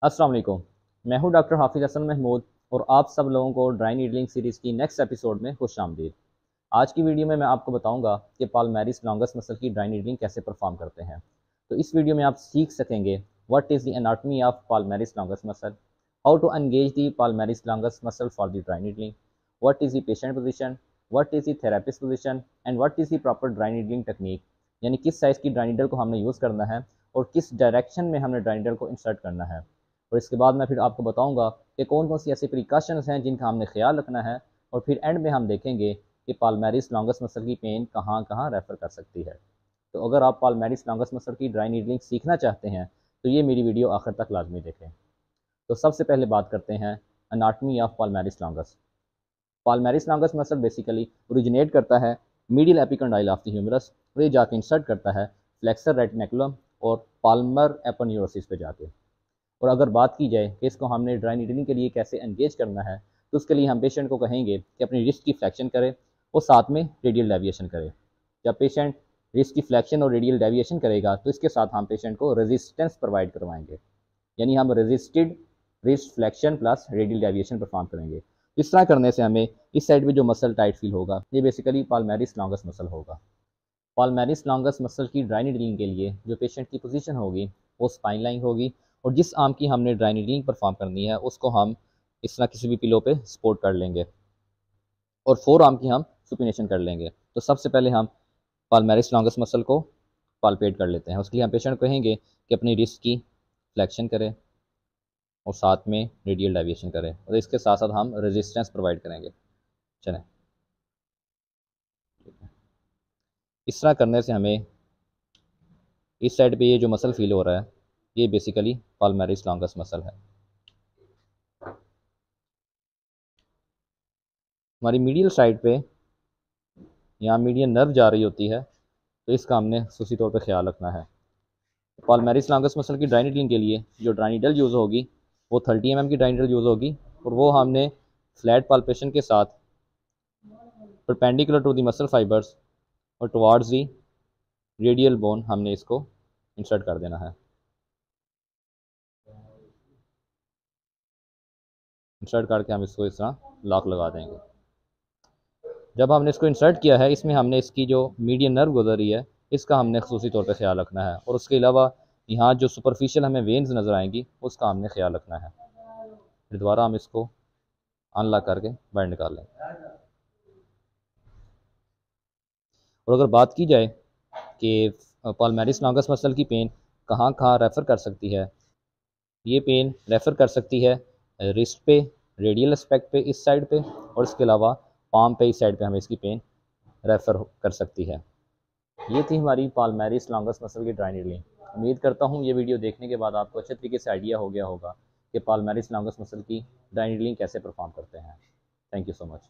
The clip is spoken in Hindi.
अस्सलाम वालेकुम। मैं हूं डॉक्टर हाफिज़ हसन महमूद और आप सब लोगों को ड्राई नीडलिंग सीरीज़ की नेक्स्ट एपिसोड में खुश आमदीद। आज की वीडियो में मैं आपको बताऊंगा कि पाल्मेरिस लॉन्गस मसल की ड्राई नीडलिंग कैसे परफॉर्म करते हैं। तो इस वीडियो में आप सीख सकेंगे what is the anatomy of palmaris longus muscle, how to engage the palmaris longus muscle for the dry needling, what is the patient position, what is the therapist position and what is the proper dry needling technique, यानी किस साइज़ की ड्राई नीडल को हमने यूज़ करना है और किस डायरेक्शन में हमने ड्राई नीडल को इंसर्ट करना है। और इसके बाद मैं फिर आपको बताऊंगा कि कौन कौन सी ऐसे प्रिकॉशंस हैं जिनका हमने ख्याल रखना है, और फिर एंड में हम देखेंगे कि पाल्मेरिस लॉन्गस मसल की पेन कहाँ कहाँ रेफ़र कर सकती है। तो अगर आप पाल्मेरिस लॉन्गस मसल की ड्राई नीडलिंग सीखना चाहते हैं तो ये मेरी वीडियो आखिर तक लाजमी देखें। तो सबसे पहले बात करते हैं anatomy of palmaris longus. Palmaris longus muscle basically originate करता है medial epicondyle of the humerus और ये जाके इंसर्ट करता है फ्लेक्सर रेटिकुलम और पाल्मर एपोन्यूरोसिस पे जाके। और अगर बात की जाए कि इसको हमने ड्राई नीडलिंग के लिए कैसे एंगेज करना है, तो उसके लिए हम पेशेंट को कहेंगे कि अपनी रिस्ट की फ्लेक्शन करे और साथ में रेडियल डेविएशन करे। जब पेशेंट रिस्ट की फ्लेक्शन और रेडियल डेविएशन करेगा तो इसके साथ हम पेशेंट को रेजिस्टेंस प्रोवाइड करवाएंगे, यानी हम resisted wrist flexion plus radial deviation perform करेंगे। इस तरह करने से हमें इस साइड पे जो मसल टाइट फील होगा ये बेसिकली पाल्मेरिस लॉन्गस मसल होगा। पाल्मेरिस लॉन्गस मसल की ड्राई नीडलिंग के लिए जो पेशेंट की पोजीशन होगी वो स्पाइन लाइन होगी, और जिस आर्म की हमने ड्राई नीडलिंग परफॉर्म करनी है उसको हम इस तरह किसी भी पिलो पे सपोर्ट कर लेंगे और फोर आर्म की हम सुपिनेशन कर लेंगे। तो सबसे पहले हम पाल्मेरिस लॉन्गस मसल को पालपेट कर लेते हैं। उसके लिए हम पेशेंट को कहेंगे कि अपनी रिस्ट की फ्लेक्शन करें और साथ में रेडियल डेविएशन करें, और इसके साथ साथ हम रेजिस्टेंस प्रोवाइड करेंगे। चलें, इस तरह करने से हमें इस साइड पे ये जो मसल फील हो रहा है ये बेसिकली पाल्मेरिस लॉन्गस मसल है। हमारी मीडियल साइड पे यहाँ मीडियन नर्व जा रही होती है, तो इसका हमने खसूसी तौर पे ख्याल रखना है। पाल्मेरिस लॉन्गस मसल की ड्राई नीडलिंग के लिए जो ड्राई नीडल यूज़ होगी वो 30 mm की ड्राई नीडल यूज़ होगी, और वो हमने फ्लैट पाल्पेशन के साथ perpendicular to the muscle fibres और टुवार्ड्स दी रेडियल बोन हमने इसको इंसर्ट कर देना है। इंसर्ट करके हम इसको इस तरह लॉक लगा देंगे। जब हमने इसको इंसर्ट किया है इसमें हमने इसकी जो मीडियन नर्व गुजर रही है इसका हमने खसूसी तौर पर ख्याल रखना है, और उसके अलावा यहाँ जो सुपरफिशियल हमें वेन्स नज़र आएंगी उसका हमने ख्याल रखना है। फिर दोबारा हम इसको अनलॉक करके बाहर निकाल लें। और अगर बात की जाए कि पाल्मेरिस लॉन्गस मसल की पेन कहाँ कहाँ रेफ़र कर सकती है, ये पेन रेफ़र कर सकती है रिस्ट पे, रेडियल एस्पेक्ट पे इस साइड पे, और इसके अलावा पाम पे इस साइड पे हमें इसकी पेन रेफ़र कर सकती है। ये थी हमारी पाल्मेरिस लॉन्गस मसल की ड्राई नीडलिंग। उम्मीद करता हूँ ये वीडियो देखने के बाद आपको अच्छे तरीके से आइडिया हो गया होगा कि पाल्मेरिस लॉन्गस मसल की ड्राई नीडलिंग कैसे परफॉर्म करते हैं। Thank you so much.